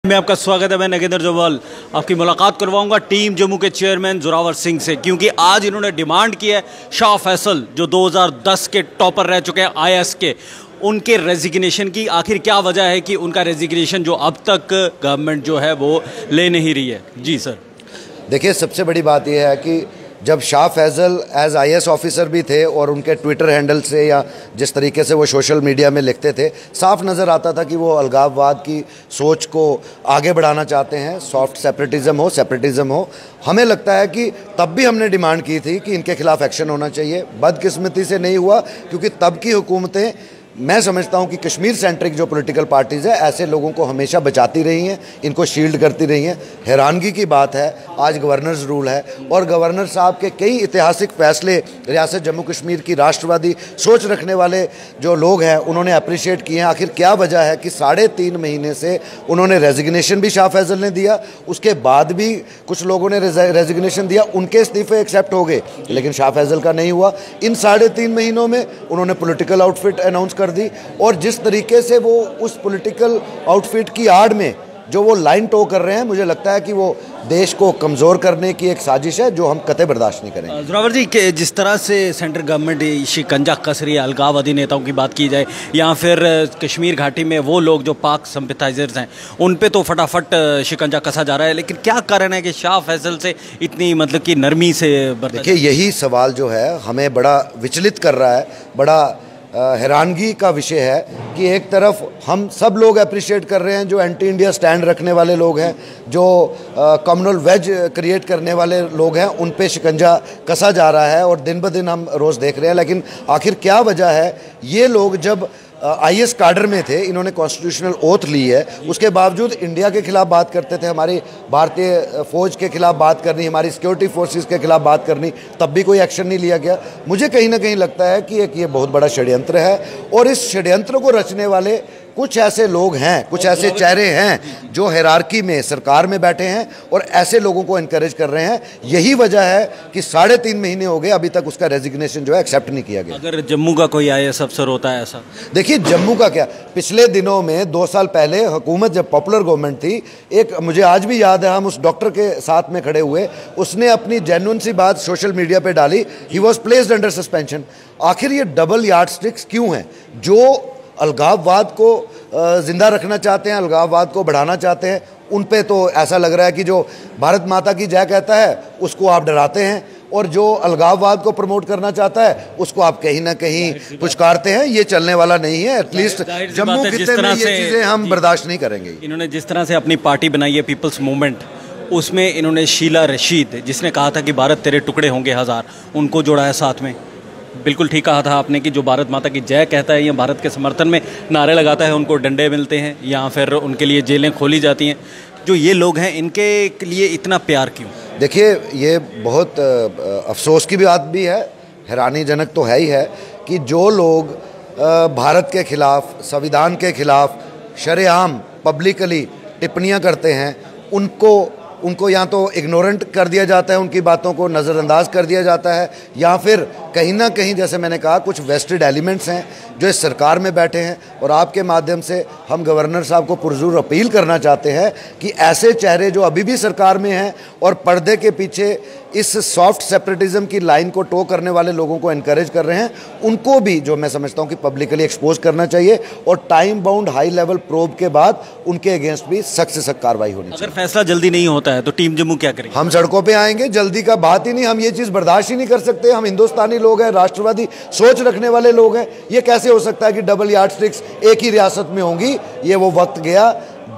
मैं आपका स्वागत है। मैं नगेंद्र जोवाल आपकी मुलाकात करवाऊंगा टीम जम्मू के चेयरमैन जोरावर सिंह से, क्योंकि आज इन्होंने डिमांड की है शाह फैसल जो 2010 के टॉपर रह चुके हैं IAS के, उनके रेजिग्नेशन की। आखिर क्या वजह है कि उनका रेजिग्नेशन जो अब तक गवर्नमेंट जो है वो ले नहीं रही है? जी सर। देखिए, सबसे बड़ी बात यह है कि जब Shah Faisal as IAS officer भी थे और उनके ट्विटर हैंडल से या जिस तरीके से वो सोशल मीडिया में लिखते थे, साफ नज़र आता था कि वो अलगाववाद की सोच को आगे बढ़ाना चाहते हैं। सॉफ्ट सेपरेटिज़म हो। हमें लगता है कि तब भी हमने डिमांड की थी कि इनके खिलाफ एक्शन होना चाहिए। बदकिस्मती से नहीं हुआ, क्योंकि तब की हुकूमतें, मैं समझता हूं कि कश्मीर सेंट्रिक जो पॉलिटिकल पार्टीज़ है ऐसे लोगों को हमेशा बचाती रही हैं, इनको शील्ड करती रही हैं। हैरानगी की बात है, आज गवर्नर्स रूल है और गवर्नर साहब के कई ऐतिहासिक फैसले रियासत जम्मू कश्मीर की राष्ट्रवादी सोच रखने वाले जो लोग हैं उन्होंने अप्रिशिएट किए हैं। आखिर क्या वजह है कि 3.5 महीने से उन्होंने रेजिग्नेशन भी शाह फैसल ने दिया, उसके बाद भी कुछ लोगों ने रेजिग्नेशन दिया, उनके इस्तीफे एक्सेप्ट हो गए, लेकिन शाह फैसल का नहीं हुआ। इन 3.5 महीनों में उन्होंने पॉलिटिकल आउटफिट अनाउंस कर दी और जिस तरीके से वो उस पॉलिटिकल आउटफिट की आड़ में जो वो लाइन टो कर रहे हैं, मुझे लगता है कि वो देश को कमज़ोर करने की एक साजिश है जो हम कतई बर्दाश्त नहीं करेंगे। जोरावर जी, जिस तरह से सेंट्रल गवर्नमेंट शिकंजा कस रही है, अलगाववादी नेताओं की बात की जाए या फिर कश्मीर घाटी में वो लोग जो पाक सिंपैथाइजर्स हैं उन पे तो फटाफट शिकंजा कसा जा रहा है, लेकिन क्या कारण है कि शाह फैसल से इतनी मतलब कि नरमी से? देखिए, यही सवाल जो है हमें बड़ा विचलित कर रहा है, बड़ा हैरानगी का विषय है कि एक तरफ हम सब लोग अप्रिशिएट कर रहे हैं जो एंटी इंडिया स्टैंड रखने वाले लोग हैं, जो कम्युनल वेज क्रिएट करने वाले लोग हैं, उन पे शिकंजा कसा जा रहा है और दिन ब दिन हम रोज़ देख रहे हैं। लेकिन आखिर क्या वजह है? ये लोग जब IAS काडर में थे, इन्होंने कॉन्स्टिट्यूशनल ओथ ली है, उसके बावजूद इंडिया के खिलाफ बात करते थे, हमारी भारतीय फ़ौज के खिलाफ बात करनी, हमारी सिक्योरिटी फोर्सेस के खिलाफ बात करनी, तब भी कोई एक्शन नहीं लिया गया। मुझे कहीं ना कहीं लगता है कि ये बहुत बड़ा षड्यंत्र है और इस षड्यंत्र को रचने वाले कुछ ऐसे लोग हैं, कुछ ऐसे चेहरे हैं जो हायरार्की में सरकार में बैठे हैं और ऐसे लोगों को इनकरेज कर रहे हैं। यही वजह है कि 3.5 महीने हो गए, अभी तक उसका रेजिग्नेशन जो है एक्सेप्ट नहीं किया गया। अगर जम्मू का कोई IAS अफसर होता है ऐसा? देखिए, जम्मू का क्या, पिछले दिनों में 2 साल पहले हुकूमत जब पॉपुलर गवर्नमेंट थी, एक मुझे आज भी याद है, हम उस डॉक्टर के साथ में खड़े हुए, उसने अपनी जेन्युइन सी बात सोशल मीडिया पे डाली, he was placed under suspension. आखिर ये डबल यार्डस्टिक्स क्यों हैं? जो अलगाववाद को ज़िंदा रखना चाहते हैं, अलगाववाद को बढ़ाना चाहते हैं, उन पे तो ऐसा लग रहा है कि जो भारत माता की जय कहता है उसको आप डराते हैं और जो अलगाववाद को प्रमोट करना चाहता है उसको आप कहीं ना कहीं पुचकारते हैं। ये चलने वाला नहीं है। एटलीस्ट जम्मू खित्ते में ये चीज़ें हम बर्दाश्त नहीं करेंगे। इन्होंने जिस तरह से अपनी पार्टी बनाई है पीपल्स मूवमेंट, उसमें इन्होंने शीला रशीद, जिसने कहा था कि भारत तेरे टुकड़े होंगे 1000, उनको जोड़ा है साथ में। बिल्कुल ठीक कहा था आपने कि जो भारत माता की जय कहता है या भारत के समर्थन में नारे लगाता है, उनको डंडे मिलते हैं या फिर उनके लिए जेलें खोली जाती हैं। जो ये लोग हैं, इनके लिए इतना प्यार क्यों? देखिए, ये बहुत अफसोस की बात भी है, हैरानीजनक तो है ही है कि जो लोग भारत के खिलाफ, संविधान के खिलाफ शरेआम पब्लिकली टिप्पणियां करते हैं, उनको या तो इग्नोरेंट कर दिया जाता है, उनकी बातों को नज़रअंदाज कर दिया जाता है, या फिर कहीं ना कहीं, जैसे मैंने कहा, कुछ वेस्टेड एलिमेंट्स हैं जो इस सरकार में बैठे हैं। और आपके माध्यम से हम गवर्नर साहब को पुरजोर अपील करना चाहते हैं कि ऐसे चेहरे जो अभी भी सरकार में हैं और पर्दे के पीछे इस सॉफ्ट सेपरेटिज्म की लाइन को टो करने वाले लोगों को इनकरेज कर रहे हैं, उनको भी, जो मैं समझता हूं कि पब्लिकली एक्सपोज करना चाहिए और time bound high level probe के बाद उनके अगेंस्ट भी सख्त से सख्त कार्रवाई होनी चाहिए। अगर फैसला जल्दी नहीं होता है तो टीम जम्मू क्या करेगी? हम सड़कों पे आएंगे, जल्दी का बात ही नहीं, हम ये चीज़ बर्दाश्त ही नहीं कर सकते। हम हिंदुस्तानी लोग हैं, राष्ट्रवादी सोच रखने वाले लोग हैं। ये कैसे हो सकता है कि डबल यार्डस्टिक्स एक ही रियासत में होंगी? ये वो वक्त गया।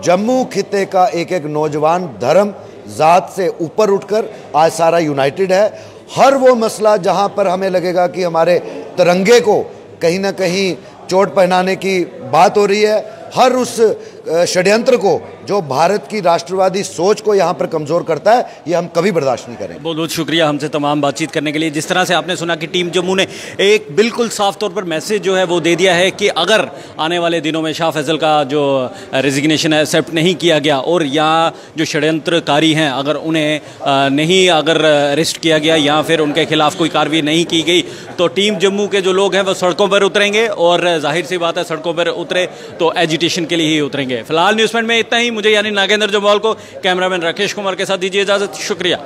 जम्मू खित्ते का एक एक नौजवान धर्म ज़ात से ऊपर उठकर आज सारा यूनाइटेड है। हर वो मसला जहां पर हमें लगेगा कि हमारे तिरंगे को कहीं ना कहीं चोट पहनाने की बात हो रही है, हर उस षड्यंत्र को जो भारत की राष्ट्रवादी सोच को यहाँ पर कमज़ोर करता है, ये हम कभी बर्दाश्त नहीं करेंगे। बहुत बहुत शुक्रिया हमसे तमाम बातचीत करने के लिए। जिस तरह से आपने सुना कि टीम जम्मू ने एक बिल्कुल साफ तौर पर मैसेज जो है वो दे दिया है कि अगर आने वाले दिनों में शाह फैसल का जो रेजिग्नेशन है एक्सेप्ट नहीं किया गया और यहाँ जो षड्यंत्रकारी हैं अगर उन्हें नहीं अगर अरेस्ट किया गया या फिर उनके खिलाफ कोई कार्रवाई नहीं की गई तो टीम जम्मू के जो लोग हैं वो सड़कों पर उतरेंगे और जाहिर सी बात है सड़कों पर उतरे तो एजिटेशन के लिए ही उतरेंगे। फिलहाल न्यूज़ पॉइंट में इतना ही। मुझे यानी नागेंद्र जम्वाल को कैमरामैन राकेश कुमार के साथ दीजिए इजाज़त। शुक्रिया।